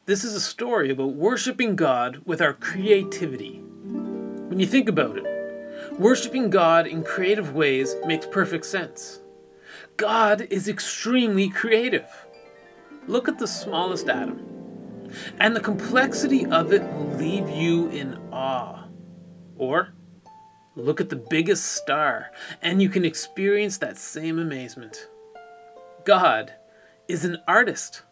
This is a story about worshiping God with our creativity. When you think about it, worshiping God in creative ways makes perfect sense. God is extremely creative. Look at the smallest atom, and the complexity of it will leave you in awe. Or look at the biggest star, and you can experience that same amazement. God is an artist.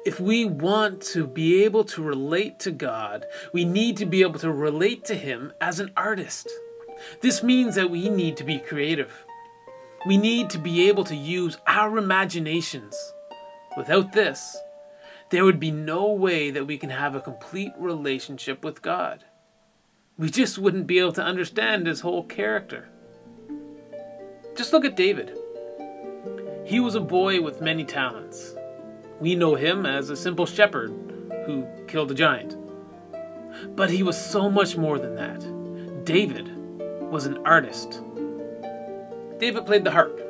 If we want to be able to relate to God, we need to be able to relate to Him as an artist. This means that we need to be creative. We need to be able to use our imaginations. Without this, there would be no way that we can have a complete relationship with God. We just wouldn't be able to understand His whole character. Just look at David. He was a boy with many talents. We know him as a simple shepherd who killed a giant. But he was so much more than that. David was an artist. David played the harp.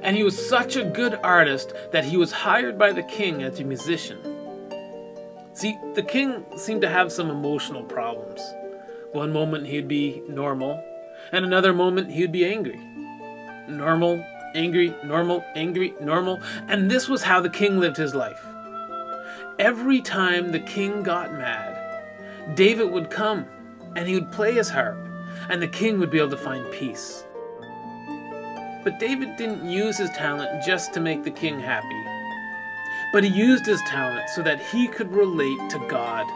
And he was such a good artist that he was hired by the king as a musician. See, the king seemed to have some emotional problems. One moment he'd be normal, and another moment he'd be angry. Normal, angry, normal, angry, normal. And this was how the king lived his life. Every time the king got mad, David would come and he would play his harp, and the king would be able to find peace. But David didn't use his talent just to make the king happy, but he used his talent so that he could relate to God.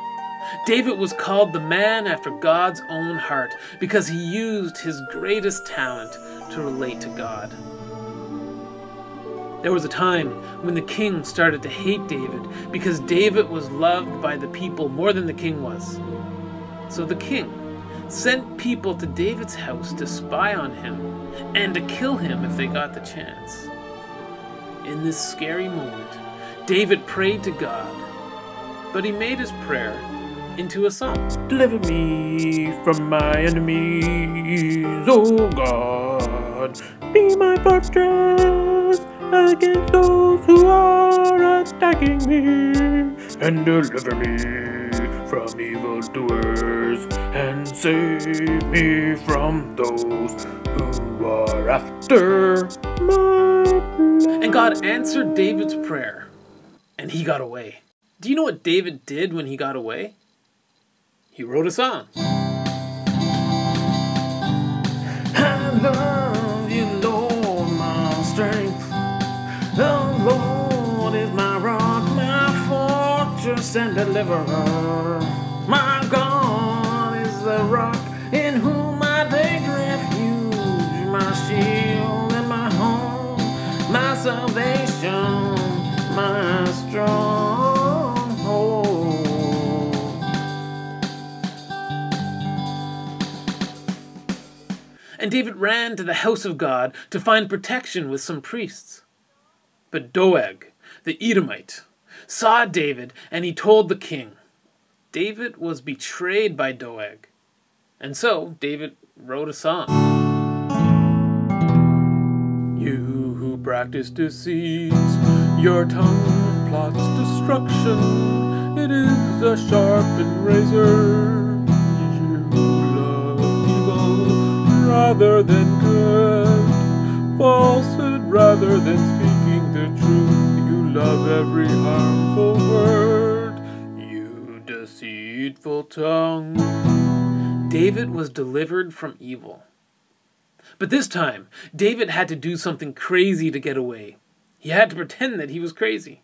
David was called the man after God's own heart because he used his greatest talent to relate to God. There was a time when the king started to hate David because David was loved by the people more than the king was. So the king sent people to David's house to spy on him and to kill him if they got the chance. In this scary moment, David prayed to God, but he made his prayer into a song. Deliver me from my enemies, oh God. Be my fortress against those who are attacking me, and deliver me from evildoers, and save me from those who are after my blood. And God answered David's prayer, and he got away. Do you know what David did when he got away? He wrote a song. I love you, Lord, my strength. The Lord is my rock, my fortress and deliverer. My God is the rock in whom I take refuge, my shield and my home, my salvation, my stronghold. And David ran to the house of God to find protection with some priests. But Doeg, the Edomite, saw David, and he told the king. David was betrayed by Doeg. And so David wrote a song. You who practice deceit, your tongue plots destruction. It is a sharpened razor. Rather than good, falsehood rather than speaking the truth. You love every harmful word, you deceitful tongue. David was delivered from evil. But this time, David had to do something crazy to get away. He had to pretend that he was crazy.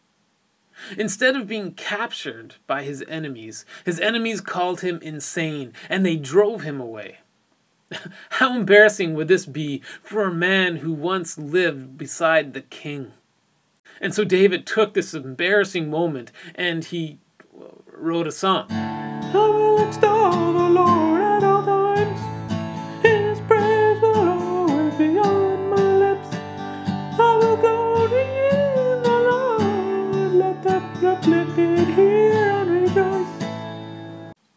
Instead of being captured by his enemies called him insane, and they drove him away. How embarrassing would this be for a man who once lived beside the king? And so David took this embarrassing moment and he wrote a song. I will extol the Lord at all times. His praise will always be on my lips. I will go to you, the Lord. Let the afflicted hear and rejoice.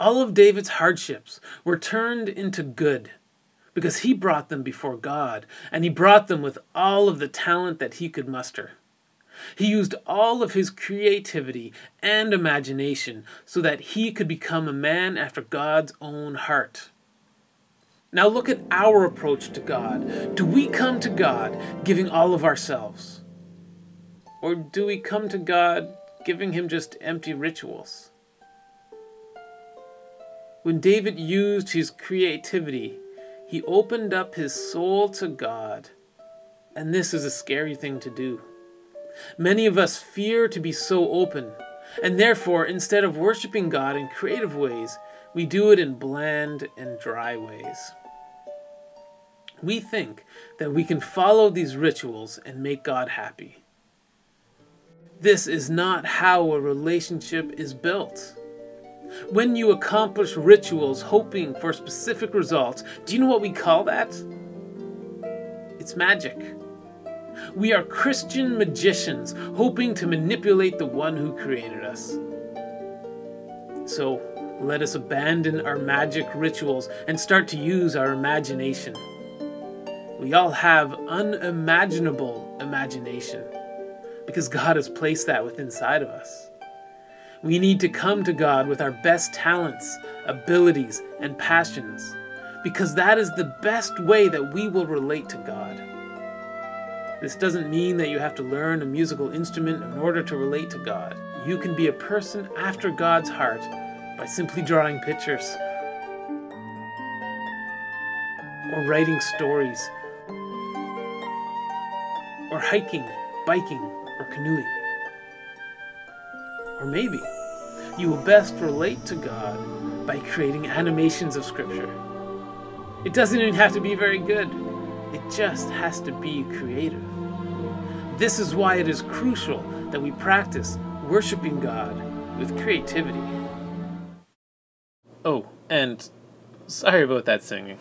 All of David's hardships were turned into good, because he brought them before God, and he brought them with all of the talent that he could muster. He used all of his creativity and imagination so that he could become a man after God's own heart. Now look at our approach to God. Do we come to God giving all of ourselves? Or do we come to God giving him just empty rituals? When David used his creativity, he opened up his soul to God. And this is a scary thing to do. Many of us fear to be so open, and therefore, instead of worshiping God in creative ways, we do it in bland and dry ways. We think that we can follow these rituals and make God happy. This is not how a relationship is built. When you accomplish rituals hoping for specific results, do you know what we call that? It's magic. We are Christian magicians hoping to manipulate the one who created us. So let us abandon our magic rituals and start to use our imagination. We all have unimaginable imagination because God has placed that within inside of us. We need to come to God with our best talents, abilities, and passions because that is the best way that we will relate to God. This doesn't mean that you have to learn a musical instrument in order to relate to God. You can be a person after God's heart by simply drawing pictures, or writing stories, or hiking, biking, or canoeing. Or maybe you will best relate to God by creating animations of Scripture. It doesn't even have to be very good. It just has to be creative. This is why it is crucial that we practice worshiping God with creativity. Oh, and sorry about that singing.